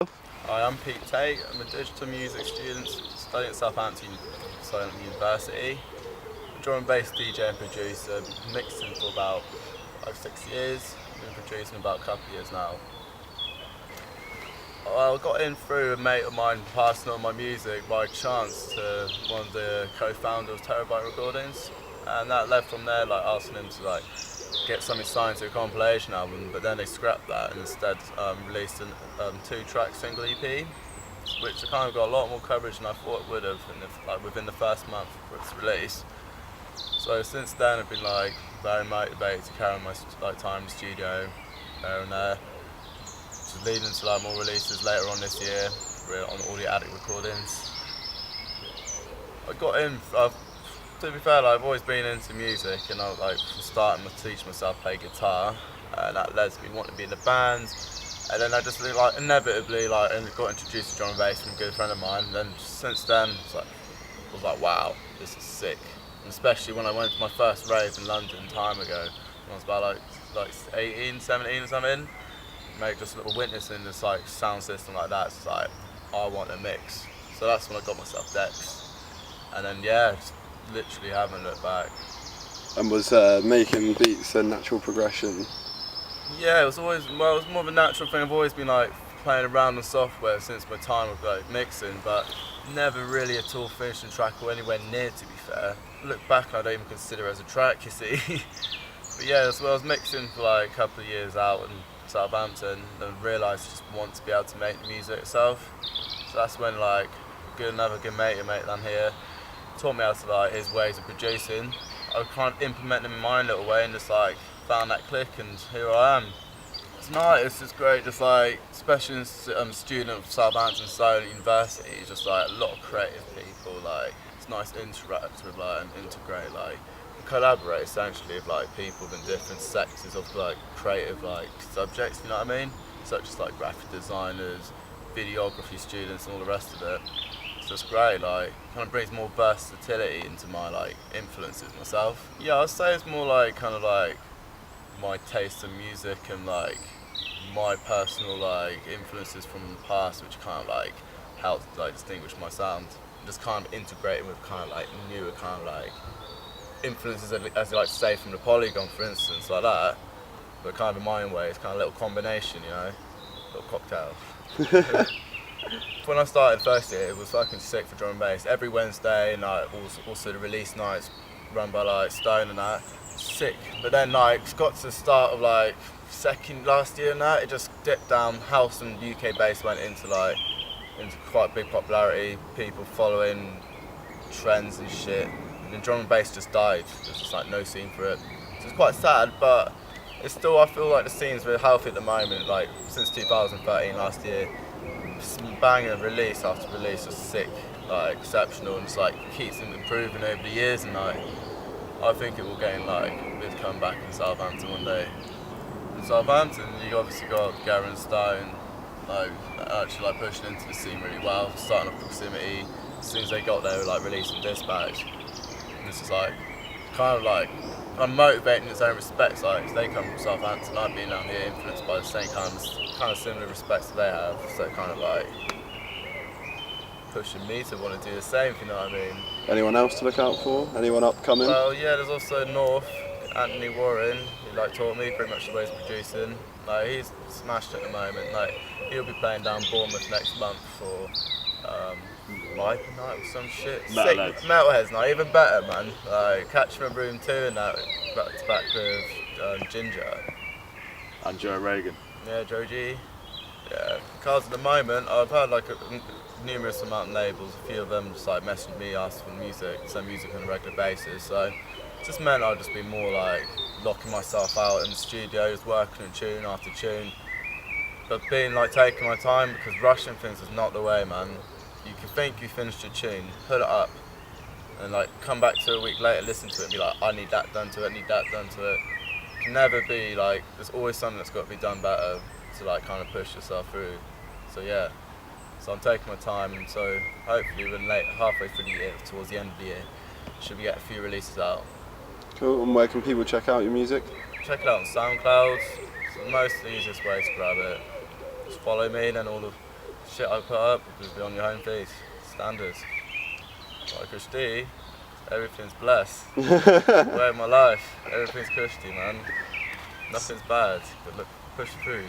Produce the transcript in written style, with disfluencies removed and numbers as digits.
Hi, I'm Pete Tate. I'm a digital music student studying at Southampton University. I'm a drum and bass DJ and producer, mixing for about 5-6 years. I've been producing about a couple of years now. I got in through a mate of mine passing on my music by chance to one of the co-founders of Terabyte Recordings, and that led from there, like asking him to get something signed to a compilation album, but then they scrapped that and instead released a 2-track single EP, which kind of got a lot more coverage than I thought it would have within the first month of its release. So since then I've been very motivated to carry on my time in the studio there and there, which is leading to more releases later on this year on all the Attic recordings. I got in. To be fair, I've always been into music, and I from starting to teach myself to play guitar, and that led to me wanting to be in the band. And then I just inevitably got introduced to drum and bass from a good friend of mine. And then since then, I was like, wow, this is sick. And especially when I went to my first rave in London time ago, when I was about 18, 17 or something. Mate, just witnessing this sound system like that, it's I want a mix. So that's when I got myself decks, and then just literally haven't looked back. And was making beats a natural progression? Yeah, it was more of a natural thing. I've always been playing around with software since my time of mixing, but never really at all finished a track or anywhere near, to be fair. I look back and I don't even consider it as a track, you see. But yeah, I was mixing for a couple of years out in Southampton, and realised I just want to be able to make the music itself. So that's when another good mate down here taught me how to his ways of producing. I kind of implemented them in my own little way and just found that click, and here I am. It's nice, it's just great, just especially as a student of Southampton University, just a lot of creative people. It's nice to interact with and integrate, collaborate essentially with people in different sectors of creative subjects, you know what I mean? Such as graphic designers, videography students and all the rest of it. It's just great, kind of brings more versatility into my influences myself. Yeah, I'd say it's more my taste in music and my personal influences from the past, which kind of helped distinguish my sound. Just kind of integrating with kind of newer kind of influences, as you like to say, from the Polygon, for instance, like that. But kind of in my own way, it's kind of a little combination, you know, a little cocktail. When I started first year, it was fucking sick for drum and bass. Every Wednesday night, also the release nights run by Stone and that, sick. But then it's got to the start of second last year and that, it just dipped down. House and UK bass went into quite big popularity, people following trends and shit. And then drum and bass just died. There's just no scene for it. So it's quite sad, but it's still, I feel the scene's really healthy at the moment. Since 2013, last year, banging release after release was sick, exceptional, and just keeps improving over the years. And I think it will gain a big comeback in Southampton one day. In Southampton, you obviously got Gary and Stone, actually pushing into the scene really well, starting off Proximity. As soon as they got there, releasing Dispatch. And this is kind of motivating in its own respects. They come from Southampton, I've been down here influenced by the same kind of similar respects that they have. So kind of pushing me to want to do the same, if you know what I mean. Anyone else to look out for? Anyone upcoming? Well, yeah, there's also North, Anthony Warren, who taught me pretty much the ways of producing. He's smashed at the moment. He'll be playing down Bournemouth next month for Viper night or some shit. Metalheads. Sick Metalheads night, even better, man. Catch him at Room 2 and that, back to back with Ginger. And Joe Reagan. Yeah, Joe G. Yeah, because at the moment I've had numerous amount of labels. A few of them just messaged me asking for music, send music on a regular basis. So it just meant I'd just be more locking myself out in the studios, working on tune after tune. But being taking my time, because rushing things is not the way, man. You can think you finished your tune, put it up, and come back to a week later, listen to it, and be I need that done to it, I need that done to it. It can never be there's always something that's got to be done better to kind of push yourself through. So yeah, so I'm taking my time, and so hopefully we're halfway through the year, towards the end of the year, should we get a few releases out. Cool. And where can people check out your music? Check it out on SoundCloud. It's the easiest way to grab it. Just follow me, and then all the shit I put up will just be on your home feed. Standards. Like KushT, everything's blessed. Way of my life, everything's KushT, man. Nothing's bad. But look, push through.